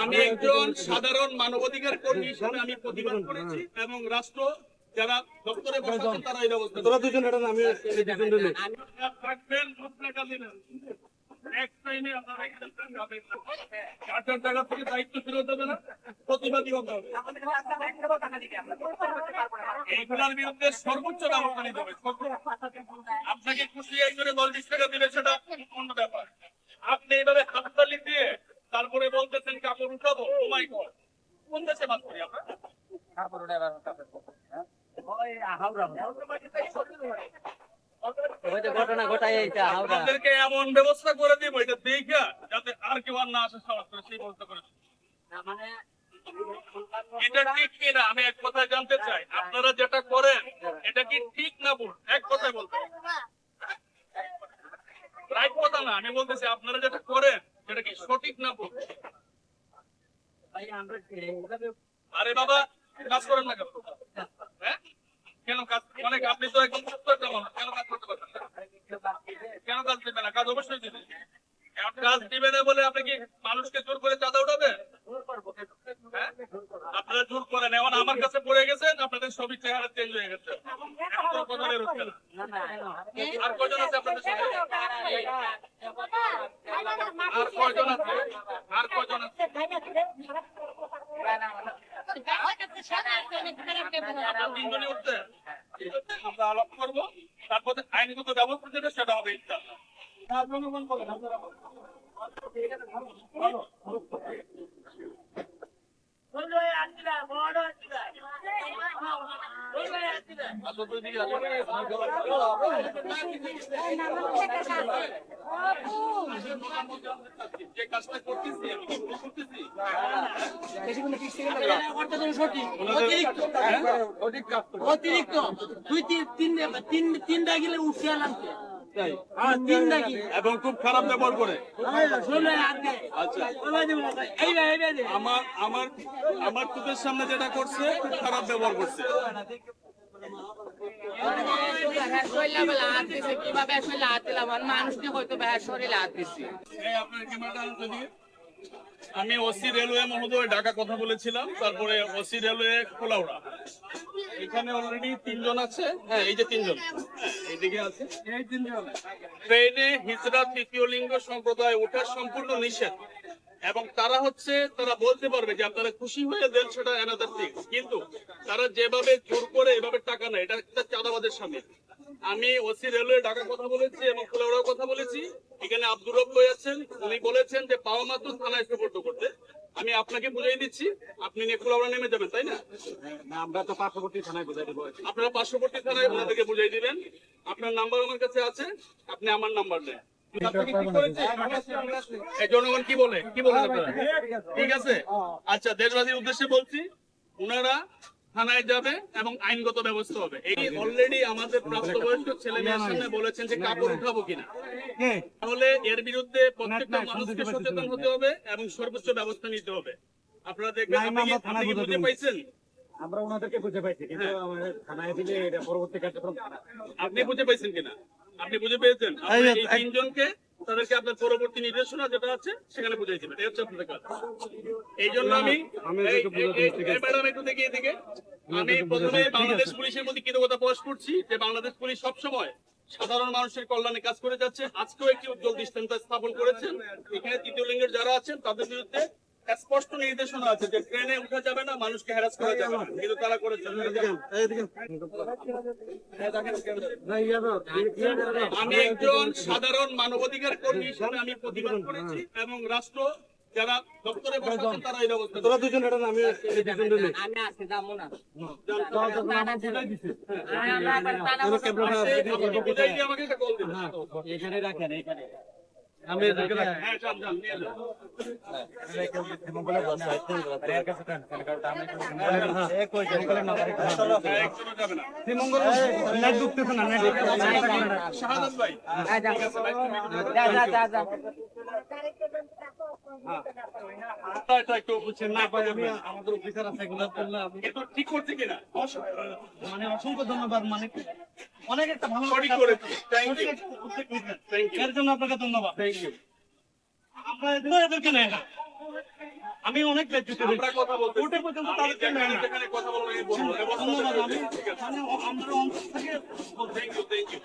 আমি একজন সাধারণ মানবাধিকার কর্মী হিসেবে আমি প্রতিবাদ করেছি এবং রাষ্ট্র যারা দপ্তরে বসেছেন তারা এই অবস্থা তোরা দুজন এটা আমি থাকবেন এক টাইমে আপনারা টাকা থেকে দায়িত্ব ফেরত দেবে না, প্রতিবাদী হতে হবে। এইগুলোর বিরুদ্ধে সর্বোচ্চ ব্যবস্থা নিতে হবে। আপনাকে খুশি করে 10-20 টাকা দিলে সেটা অন্য ব্যাপার। আপনি এইভাবে হাততালি দিয়ে তারপরে বলতেছেন কাপড় উঠাবো, ও মাই গড, কোন দেশে বাস করি আমরা? আপনাদেরকে এমন ব্যবস্থা করে দিব এটা দেখা যাতে আর কেউ আর না আসে সাহস করে সেই ব্যবস্থা করেছে। এটা ঠিক কিনা আমি এক কথায় জানতে চাই, আপনারা যেটা করেন এটা কি ঠিক না ভুল? এক কথায় বলতে রাইট কথা না, আমি বলতেছি আপনারা যেটা করেন সেটা কি সঠিক না ভুল? আরে বাবা কাজ করেন না কেন? হ্যাঁ কেন কাজ? মানে আপনি তো একদম সুস্থ একটা মানুষ, কেন কাজ করতে পারবেন না? কেন কাজ দিবে না? কাজ অবশ্যই দিবে। কাজ দিবে না বলে আপনি কি মানুষকে জোর করে চাঁদা উঠাবেন? আপনারা জোর করেন, এখন আমার কাছে পড়ে গেছেন, আপনাদের সবই চেহারা চেঞ্জ হয়ে গেছে। আর কয়জন আছে আপনাদের সাথে? আর কয়জন আছে? আর কয়জন আছে? তিনজনই উঠছে। আমরা আলাপ করবো, তারপরে আইনগত ব্যবস্থা যেটা সেটা হবে ইনশাআল্লাহ। জনগণ বলেন আপনারা যে কাজটা করতেছি অতিরিক্ত 2-3 গেলে উঠে লাগছে এবং খুব খারাপ ব্যবহার করে। আমার চোখের সামনে যেটা করছে খুব খারাপ ব্যবহার করছে। আমি ওসি রেলওয়ে মহোদয় ঢাকা কথা বলেছিলাম, তারপরে ওসি রেলওয়ে কোলাউড়া। এখানে অলরেডি 3 জন আছে। হ্যাঁ এই যে 3 জন এইদিকে আছে। এই 3 জন ট্রেনে হিজড়া তৃতীয় লিঙ্গ সম্প্রদায় ওঠার সম্পূর্ণ নিষেধ, এবং তারা বলতে পারবে যে আপনারা খুশি হয়ে দেন, সেটা অ্যানাদার থিং, কিন্তু তারা যেভাবে জোর করে এভাবে টাকা নেয় এটা একটা চাঁদাবাজের সামিল। আমি ওসি রেলওয়ে ঢাকা কথা বলেছি এবং কুলাউড়াও কথা বলেছি। এখানে আব্দুর রব ভাই আছেন, উনি বলেছেন যে পাওয়া মাত্র থানায় সুপর্দ করতে। আমি আপনাকে বুঝিয়ে দিচ্ছি, আপনি নিয়ে কুলাউড়া নেমে যাবেন, তাই না? আমরা তো পার্শ্ববর্তী থানায় বুঝাই দেবো। আপনারা পার্শ্ববর্তী থানায় ওনাদেরকে বুঝিয়ে দিবেন। আপনার নাম্বার আমার কাছে আছে, আপনি আমার নাম্বার দেন। জনগণ কি বলে আপনারা? ঠিক আছে, আচ্ছা দেশবাসীর উদ্দেশ্যে বলছি, উনারা থানায় যাবে এবং আইনগত ব্যবস্থা হবে। এই অলরেডি আমাদের প্রাপ্তবয়স্ক ছেলে মেয়ের সামনে বলেছেন যে কাপড় উঠাবো কিনা, তাহলে এর বিরুদ্ধে প্রত্যেকটা মানুষকে সচেতন হতে হবে এবং সর্বোচ্চ ব্যবস্থা নিতে হবে। আপনারা দেখবেন, আপনি কি বুঝে পাইছেন? আমরা ওনাদেরকে বুঝে পাইছি, কিন্তু আমাদের থানায় দিলে এটা পরবর্তী কার্যক্রম। আপনি বুঝে পাইছেন কিনা? আপনি বুঝে পেয়েছেন? এই 3 জনকে তাদেরকে আপনার পরবর্তী নির্দেশনা যেটা আছে সেখানে বুঝাই দিবেন, এই হচ্ছে আপনাদের কাজ। এই জন্য আমি ম্যাডাম একটু দেখি এদিকে, আমি প্রথমে বাংলাদেশ পুলিশের প্রতি কৃতজ্ঞতা প্রকাশ করছি যে বাংলাদেশ পুলিশ সবসময় সাধারণ মানুষের কল্যাণে কাজ করে যাচ্ছে। আজকেও একটি উজ্জ্বল দৃষ্টান্ত স্থাপন করেছেন। এখানে তৃতীয় লিঙ্গের যারা আছেন তাদের বিরুদ্ধে স্পষ্ট নির্দেশনা আছে যে ট্রেনে উঠা যাবে না, মানুষকে হ্যারাস করা যাবে না, কিন্তু তারা করেছেন। আমি একজন সাধারণ মানবাধিকার কর্মী হিসেবে আমি প্রতিবাদ করেছি এবং রাষ্ট্র যারা দপ্তরে বসেছেন তারা এই অবস্থা। তোরা দুজন এটা আমি আসি যাবো না, আমাকে একটা কল দিন, এখানে রাখেন, এখানে আমি শাহাদাত ভাই এটা একটু না পাই আমি আমাদের অফিসার আছে এগুলো করলে আমি কিন্তু ঠিক করছে কিনা মানে অসংখ্য ধন্যবাদ মানে অনেক একটা ভালো সঠিক করেছে থ্যাংক ইউ উদ্যোগ নিয়েছেন। থ্যাংক ইউ এর জন্য আপনাকে ধন্যবাদ থ্যাংক ইউ আমরা এদিকে এদেরকে নেয় না আমি অনেক দায়িত্ব আমরা কথা বলতে কোর্টে পর্যন্ত তাদেরকে নেয় না যেখানে কথা বলবো এই বলবো ধন্যবাদ আমি ঠিক আছে মানে আমরা অন্তর থেকে থ্যাংক ইউ থ্যাংক ইউ